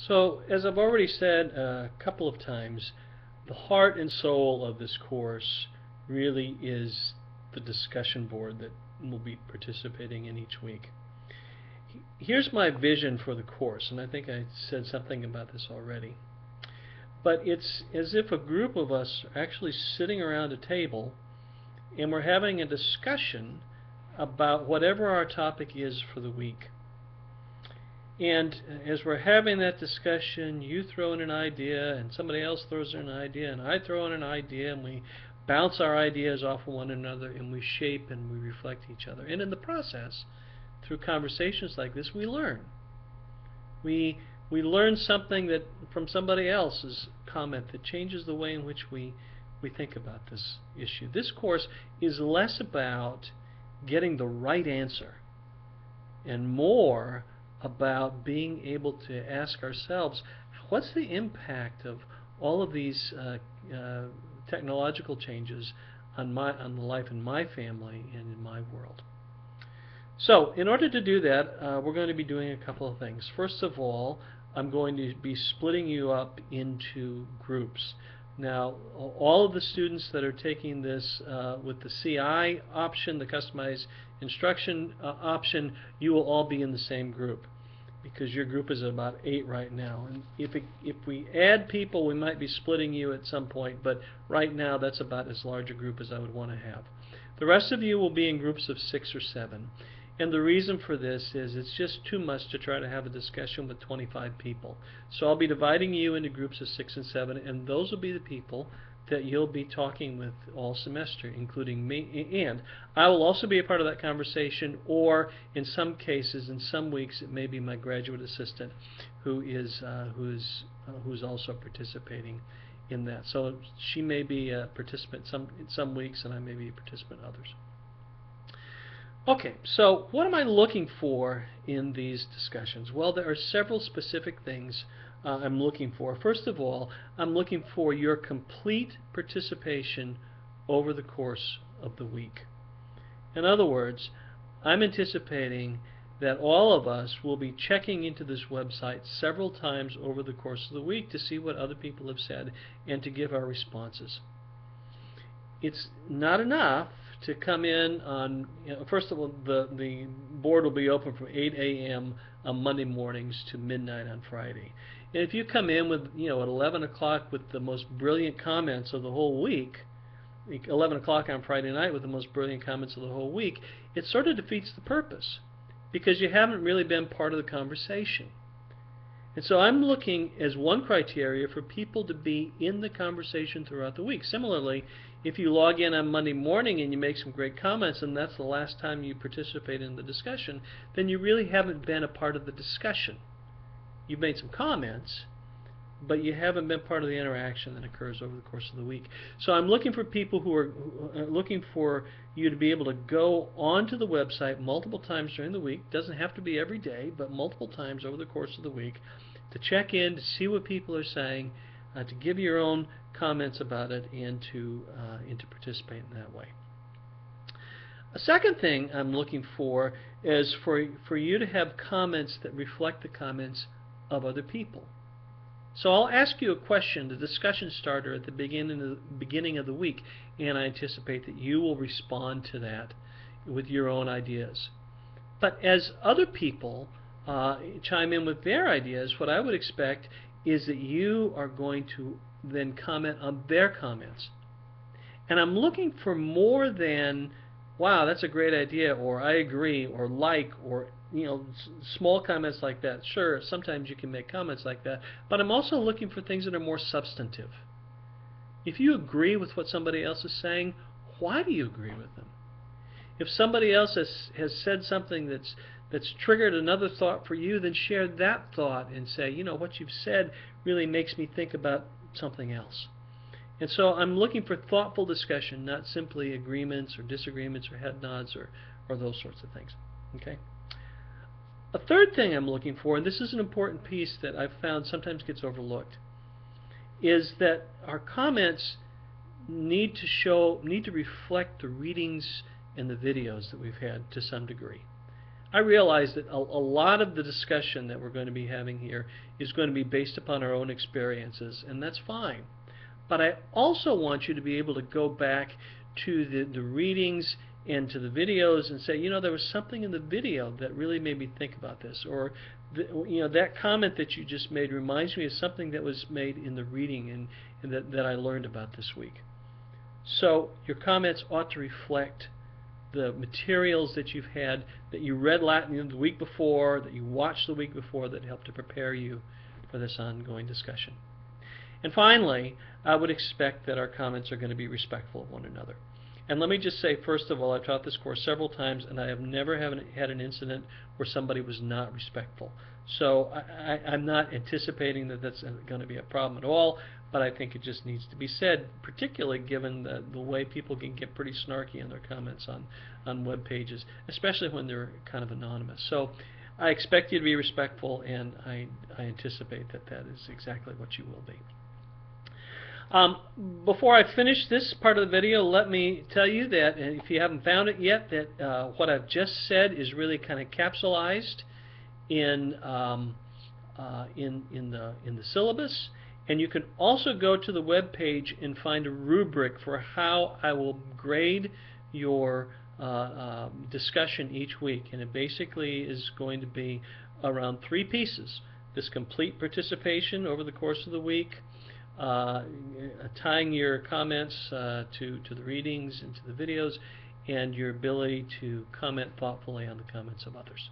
So, as I've already said a couple of times, the heart and soul of this course really is the discussion board that we'll be participating in each week. Here's my vision for the course, and I think I said something about this already. But it's as if a group of us are actually sitting around a table and we're having a discussion about whatever our topic is for the week. And as we're having that discussion, you throw in an idea, and somebody else throws in an idea, and I throw in an idea, and we bounce our ideas off of one another, and we shape and we reflect each other. And in the process, through conversations like this, we learn. We learn something that from somebody else's comment that changes the way in which we think about this issue. This course is less about getting the right answer and more about being able to ask ourselves, what's the impact of all of these technological changes on the life in my family and in my world? So, in order to do that, we're going to be doing a couple of things. First of all, I'm going to be splitting you up into groups. Now, all of the students that are taking this with the CI option, the customized instruction option, you will all be in the same group because your group is at about 8 right now. And if we add people, we might be splitting you at some point, but right now that's about as large a group as I would want to have. The rest of you will be in groups of 6 or 7. And the reason for this is it's just too much to try to have a discussion with 25 people. So I'll be dividing you into groups of 6 and 7, and those will be the people that you'll be talking with all semester, including me. And I will also be a part of that conversation, or in some cases, in some weeks, it may be my graduate assistant who's also participating in that. So she may be a participant some weeks, and I may be a participant others. Okay, so what am I looking for in these discussions? Well, there are several specific things I'm looking for. First of all, I'm looking for your complete participation over the course of the week. In other words, I'm anticipating that all of us will be checking into this website several times over the course of the week to see what other people have said and to give our responses. It's not enough to come in on, first of all, the board will be open from 8 a.m. on Monday mornings to midnight on Friday. And if you come in with, at 11 o'clock with the most brilliant comments of the whole week, 11 o'clock on Friday night with the most brilliant comments of the whole week, it sort of defeats the purpose because you haven't really been part of the conversation. And so I'm looking as one criteria for people to be in the conversation throughout the week. Similarly, if you log in on Monday morning and you make some great comments and that's the last time you participate in the discussion, then you really haven't been a part of the discussion. You've made some comments, but you haven't been part of the interaction that occurs over the course of the week. So I'm looking for people who are looking for you to be able to go onto the website multiple times during the week. Doesn't have to be every day, but multiple times over the course of the week to check in, to see what people are saying, to give your own comments about it, and to participate in that way. A second thing I'm looking for is for you to have comments that reflect the comments of other people. So I'll ask you a question, the discussion starter at the beginning of the week, and I anticipate that you will respond to that with your own ideas. But as other people chime in with their ideas, what I would expect is that you are going to then comment on their comments. And I'm looking for more than, wow, that's a great idea, or I agree, or like, or small comments like that. Sure, sometimes you can make comments like that, but I'm also looking for things that are more substantive. If you agree with what somebody else is saying, why do you agree with them? If somebody else has said something that's triggered another thought for you, then share that thought and say, what you've said really makes me think about something else. And so I'm looking for thoughtful discussion, not simply agreements or disagreements or head nods or those sorts of things. Okay? A third thing I'm looking for, and this is an important piece that I've found sometimes gets overlooked, is that our comments need to reflect the readings and the videos that we've had to some degree. I realize that a lot of the discussion that we're going to be having here is going to be based upon our own experiences, and that's fine. But I also want you to be able to go back to the readings and to the videos and say, you know, there was something in the video that really made me think about this, or you know, that comment that you just made reminds me of something that was made in the reading and that I learned about this week. So your comments ought to reflect the materials that you've had, that you read Latin the week before, that you watched the week before, that helped to prepare you for this ongoing discussion. And finally, I would expect that our comments are going to be respectful of one another. And let me just say, first of all, I've taught this course several times, and I have never had an incident where somebody was not respectful. So I'm not anticipating that that's going to be a problem at all, but I think it just needs to be said, particularly given the way people can get pretty snarky in their comments on web pages, especially when they're kind of anonymous. So I expect you to be respectful, and I anticipate that that is exactly what you will be. Before I finish this part of the video, let me tell you that if you haven't found it yet, that what I've just said is really kind of capsulized in the syllabus, and you can also go to the web page and find a rubric for how I will grade your discussion each week, and it basically is going to be around 3 pieces: this complete participation over the course of the week, tying your comments to the readings and to the videos, and your ability to comment thoughtfully on the comments of others.